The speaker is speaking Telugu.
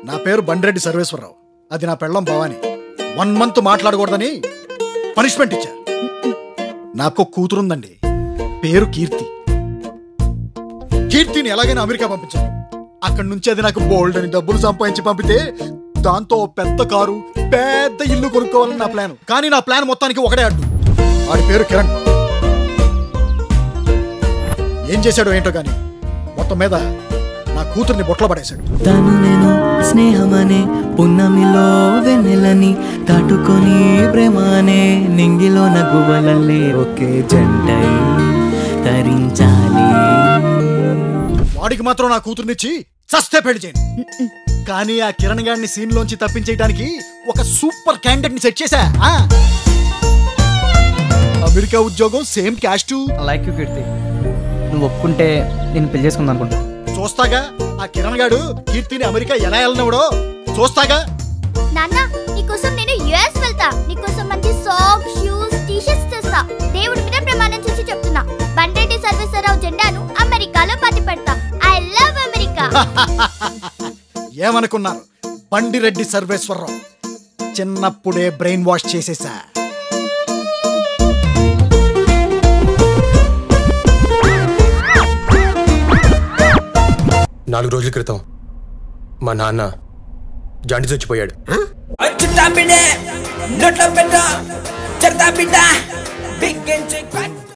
నా పేరు బండిరెడ్డి సర్వేశ్వరరావు. అది నా పెళ్ళం భవాని. 1 month మాట్లాడకూడదని పనిష్మెంట్ ఇచ్చా. నాకు కూతురుందండి, పేరు కీర్తి. కీర్తిని ఎలాగైనా అమెరికా పంపించాను. అక్కడి నుంచి అది నాకు బోల్డ్ అని డబ్బులు సంపాదించి పంపితే దాంతో పెద్ద కారు, పెద్ద ఇల్లు కొనుక్కోవాలని నా ప్లాన్. కానీ నా ప్లాన్ మొత్తానికి ఒకటే అడ్డు. వాడి పేరు కిరణ్. ఏం చేశాడో ఏంటో కానీ మొత్తం మీద నా కూతుర్ని బొట్లో పడేశాడు. తను నేను స్నేహమనే పున్నమిలో వెన్నెలని దాటుకొని ప్రేమనే నింగిలో నగువలల్లే ఒకే జంటై తరించాలి. వాడికి మాత్రం నా కూతుర్నిచ్చి చస్తే పెళ్లి చేయండి. కానీ ఆ కిరణ్ గారిని సీన్ లోంచి తప్పించేయడానికి ఒక సూపర్ క్యాండిడేట్ ని సెట్ చేశా. అమెరికా ఉద్యోగం, సేమ్ క్యాస్ట్. లైక్ యూ కీర్తి, నువ్వు ఒప్పుకుంటే నేను పెళ్లి చేసుకుందాం అనుకుంటా. చూస్తాగా ఆ కిరణ్ గాడు కీర్తిని అమెరికా ఎలా వెళ్ళినవడో చూస్తాగా. నాన్న, నీకోసం నేను యుఎస్ వెళ్తా. నీకోసం మంచి సాక్స్, షూస్, టీ-షర్ట్స్ తెస్తా. దేవుడి మీద ప్రమాణం చేసి చెప్తున్నా, బండిరెడ్డి సర్వేశ్వరరావు జెండాను అమెరికాలో పాతి పెడతా. I love America. ఏమనుకున్నారు? బండిరెడ్డి సర్వేశ్వరరావు చిన్నప్పుడే బ్రెయిన్ వాష్ చేసేసా. నాలుగు రోజుల క్రితం మా నాన్న జాండీస్ వచ్చిపోయాడు. చుట్టా బిడ్డ నోట్లో పెట్ట చెడతా బిడ్డ బిగ్